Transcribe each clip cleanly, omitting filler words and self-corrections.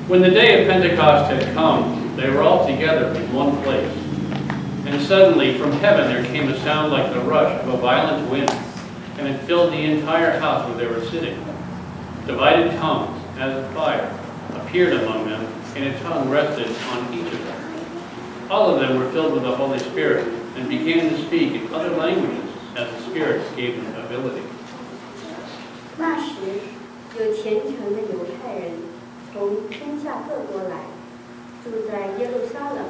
When the day of Pentecost had come, they were all together in one place. And suddenly from heaven there came a sound like the rush of a violent wind, and it filled the entire house where they were sitting. Divided tongues, as of fire, appeared among them, and a tongue rested on each of them. All of them were filled with the Holy Spirit, and began to speak in other languages, as the Spirit gave them ability. 那时，有虔诚的犹太人从天下各国来，住在耶路撒冷。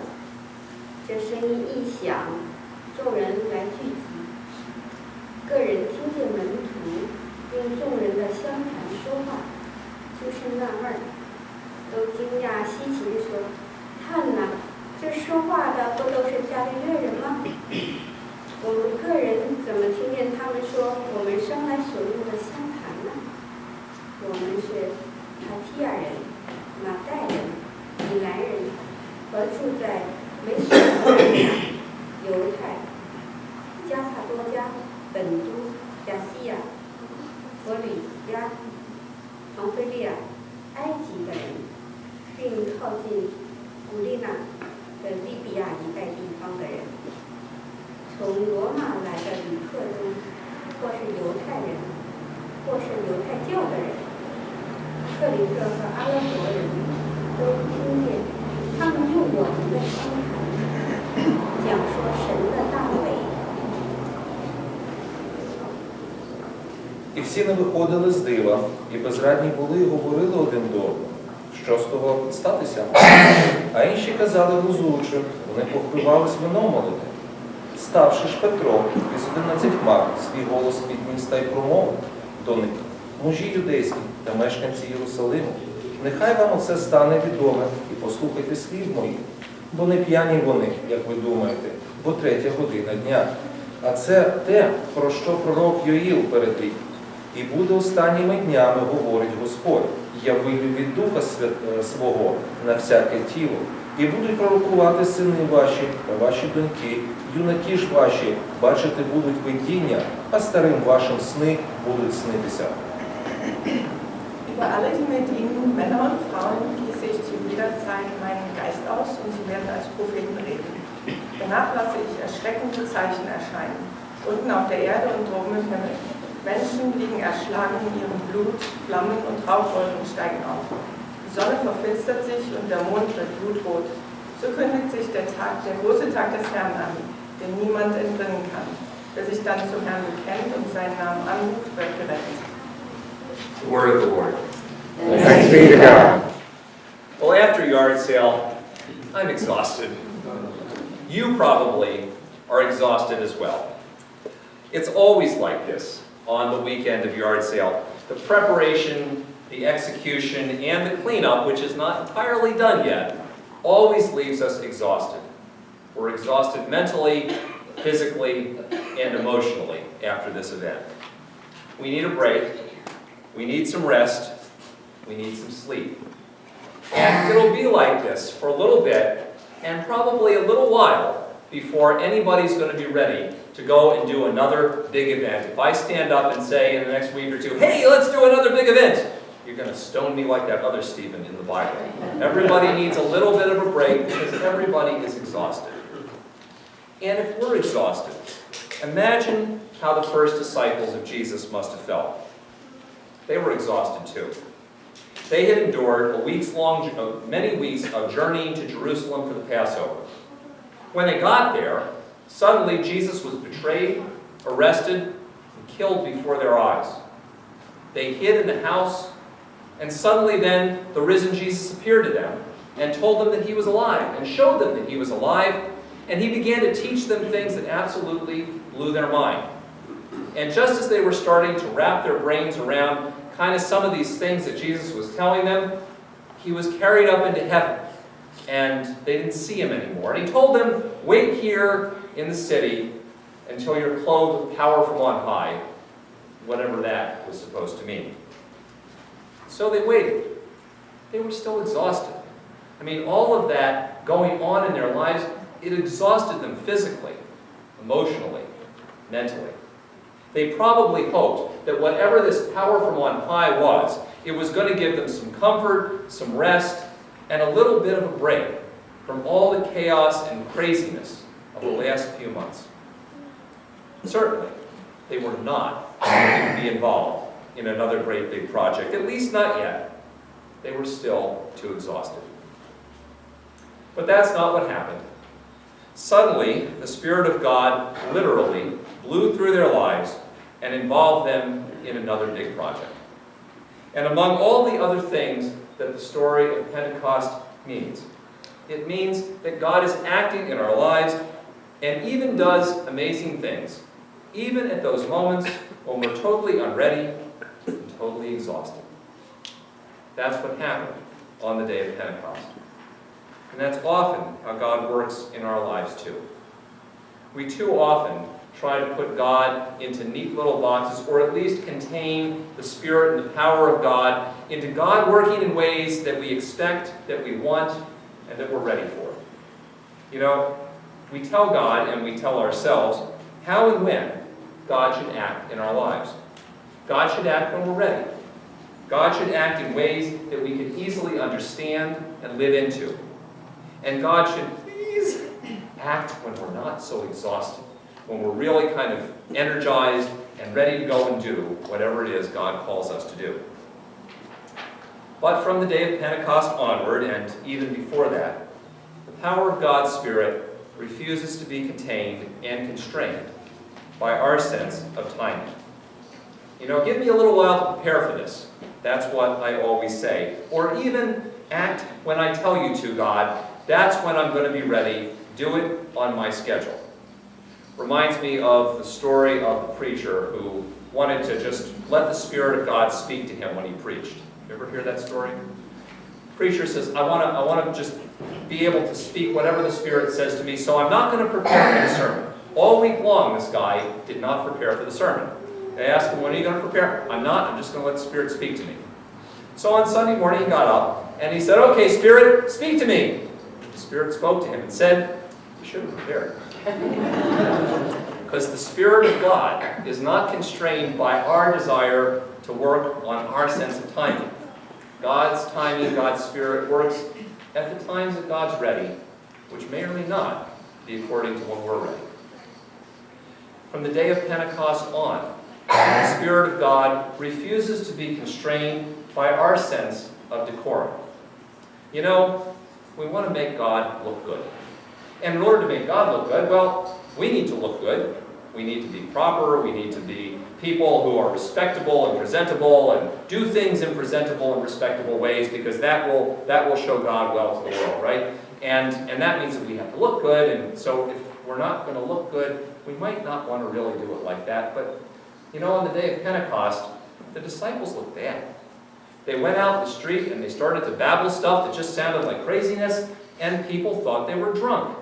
这声音一响，众人来聚集。个人听见门徒用众人的相谈说话，就是纳闷儿，都惊讶稀奇地说：“看哪，这说话的不都是加利略人吗？我们个人怎么听见他们说我们生来所用的相谈呢？我们是帕提亚人、马代人、米兰人，和住在美索不达米亚、犹太、加帕多家、本都、亚细亚、佛吕亚、庞菲利亚、埃及的人，并靠近古利纳的利比亚一带地方的人。从罗马来的旅客中，或是犹太人，或是犹太教的人，克林特和阿拉伯人都听见他们用我们的相谈讲说神的大伟。 І всі не виходили з дива, і безрадні були і говорили один до одного, що з того статися. А інші казали глузуючи, вони повпивались вином молоде. Ставши ж Петро із 11 свій голос підніс та й промовив до них: мужі юдейські та мешканці Єрусалиму, нехай вам оце стане відоме і послухайте слів моїх, бо не п'яні вони, як ви думаєте, бо 3 година дня. А це те, про що пророк Йоїл передрік. І буде останніми днями, говорить Господь, я вилью від Духа свого на всяке тіло, і будуть пророкувати сини ваші та ваші доньки, юнаки ж ваші бачити будуть видіння, а старим вашим сни будуть снитися. Über alle, die mit ihnen, Männer und Frauen, gieße ich zu jeder Zeit meinen Geist aus und sie werden als Propheten reden. Danach lasse ich erschreckende Zeichen erscheinen, unten auf der Erde und droben im Himmel. Menschen liegen erschlagen in ihrem Blut, Flammen und Rauchwolken steigen auf. Die Sonne verfinstert sich und der Mond wird blutrot. So kündigt sich der große Tag des Herrn an, den niemand entrinnen kann. Wer sich dann zum Herrn bekennt und seinen Namen anruft, wird gerettet. The word of the Lord. Thanks be to God. Well, after yard sale, I'm exhausted. You probably are exhausted as well. It's always like this on the weekend of yard sale. The preparation, the execution, and the cleanup, which is not entirely done yet, always leaves us exhausted. We're exhausted mentally, physically, and emotionally after this event. We need a break. We need some rest. We need some sleep. And it'll be like this for a little bit, and probably a little while, before anybody's going to be ready to go and do another big event. If I stand up and say in the next week or two, hey, let's do another big event, you're going to stone me like that other Stephen in the Bible. Everybody needs a little bit of a break because everybody is exhausted. And if we're exhausted, imagine how the first disciples of Jesus must have felt. They were exhausted too. They had endured many weeks of journeying to Jerusalem for the Passover. When they got there, suddenly Jesus was betrayed, arrested, and killed before their eyes. They hid in the house, and suddenly then the risen Jesus appeared to them and told them that he was alive, and showed them that he was alive, and he began to teach them things that absolutely blew their mind. And just as they were starting to wrap their brains around kind of some of these things that Jesus was telling them, he was carried up into heaven, and they didn't see him anymore. And he told them, wait here in the city until you're clothed with power from on high, whatever that was supposed to mean. So they waited. They were still exhausted. I mean, all of that going on in their lives, it exhausted them physically, emotionally, mentally. They probably hoped that whatever this power from on high was, it was going to give them some comfort, some rest, and a little bit of a break from all the chaos and craziness of the last few months. Certainly, they were not going to be involved in another great big project, at least not yet. They were still too exhausted. But that's not what happened. Suddenly, the Spirit of God literally blew through their lives and involved them in another big project. And among all the other things that the story of Pentecost means, it means that God is acting in our lives and even does amazing things, even at those moments when we're totally unready and totally exhausted. That's what happened on the day of Pentecost. And that's often how God works in our lives too. We too often try to put God into neat little boxes, or at least contain the Spirit and the power of God into God working in ways that we expect, that we want, and that we're ready for. You know, we tell God and we tell ourselves how and when God should act in our lives. God should act when we're ready. God should act in ways that we can easily understand and live into. And God should please act when we're not so exhausted, when we're really kind of energized and ready to go and do whatever it is God calls us to do. But from the day of Pentecost onward, and even before that, the power of God's Spirit refuses to be contained and constrained by our sense of timing. You know, give me a little while to prepare for this. That's what I always say. Or even act when I tell you to, God. That's when I'm going to be ready. Do it on my schedule. Reminds me of the story of the preacher who wanted to just let the Spirit of God speak to him when he preached. You ever hear that story? The preacher says, I want to just be able to speak whatever the Spirit says to me, so I'm not going to prepare for the sermon. All week long, this guy did not prepare for the sermon. They asked him, when are you going to prepare? I'm not. I'm just going to let the Spirit speak to me. So on Sunday morning, he got up, and he said, okay, Spirit, speak to me. The Spirit spoke to him and said, you should have prepared. Because the Spirit of God is not constrained by our desire to work on our sense of timing. God's timing, God's Spirit works at the times that God's ready, which may or may not be according to when we're ready. From the day of Pentecost on, the Spirit of God refuses to be constrained by our sense of decorum. You know, we want to make God look good. And in order to make God look good, well, we need to look good. We need to be proper. We need to be people who are respectable and presentable and do things in presentable and respectable ways, because that will show God well to the world, right? And that means that we have to look good. And so if we're not going to look good, we might not want to really do it like that. But, you know, on the day of Pentecost, the disciples looked bad. They went out in the street and they started to babble stuff that just sounded like craziness, and people thought they were drunk.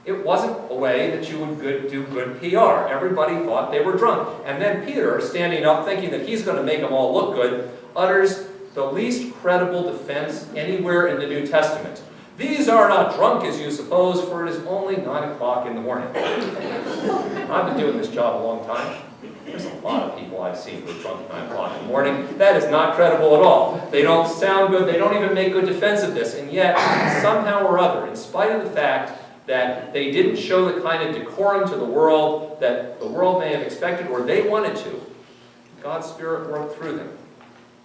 It wasn't a way that you would do good PR. Everybody thought they were drunk. And then Peter, standing up thinking that he's going to make them all look good, utters the least credible defense anywhere in the New Testament. These are not drunk as you suppose, for it is only 9 o'clock in the morning. I've been doing this job a long time. There's a lot of people I've seen who are drunk at 9 o'clock in the morning. That is not credible at all. They don't sound good. They don't even make good defense of this. And yet, somehow or other, in spite of the fact that they didn't show the kind of decorum to the world that the world may have expected or they wanted to, God's Spirit worked through them.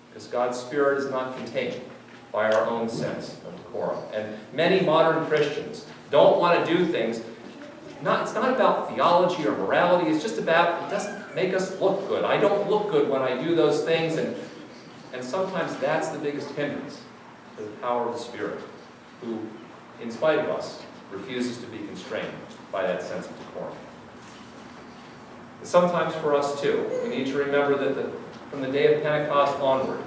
Because God's Spirit is not contained by our own sense of decorum. And many modern Christians don't want to do things. It's not about theology or morality. It's just about, it doesn't make us look good. I don't look good when I do those things. And sometimes that's the biggest hindrance to the power of the Spirit, who, in spite of us, refuses to be constrained by that sense of decorum. And sometimes for us too, we need to remember that from the day of Pentecost onward,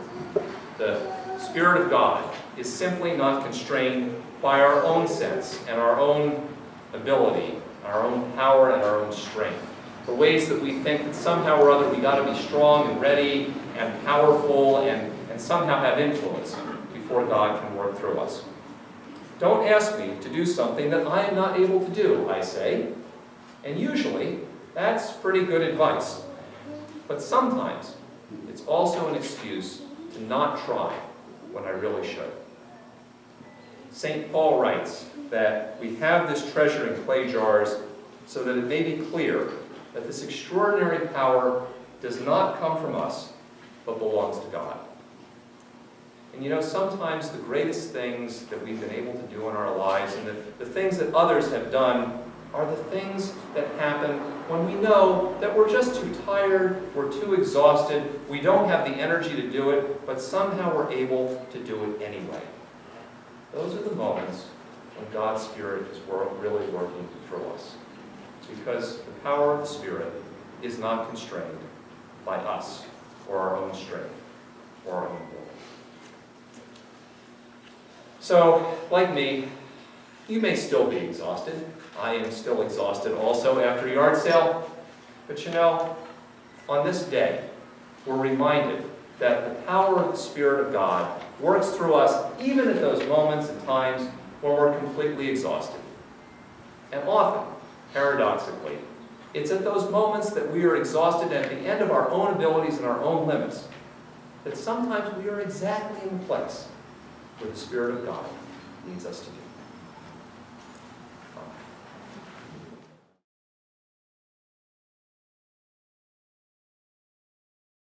the Spirit of God is simply not constrained by our own sense and our own ability, our own power and our own strength. The ways that we think that somehow or other we got to be strong and ready and powerful and somehow have influence before God can work through us. Don't ask me to do something that I am not able to do, I say. And usually, that's pretty good advice. But sometimes, it's also an excuse to not try when I really should. St. Paul writes that we have this treasure in clay jars so that it may be clear that this extraordinary power does not come from us, but belongs to God. And you know, sometimes the greatest things that we've been able to do in our lives and the things that others have done are the things that happen when we know that we're just too tired, we're too exhausted, we don't have the energy to do it, but somehow we're able to do it anyway. Those are the moments when God's Spirit is really working through us. Because the power of the Spirit is not constrained by us or our own strength or our own will. So, like me, you may still be exhausted. I am still exhausted also after yard sale. But you know, on this day, we're reminded that the power of the Spirit of God works through us even at those moments and times when we're completely exhausted. And often, paradoxically, it's at those moments that we are exhausted and at the end of our own abilities and our own limits that sometimes we are exactly in the place where the Spirit of God leads us to do.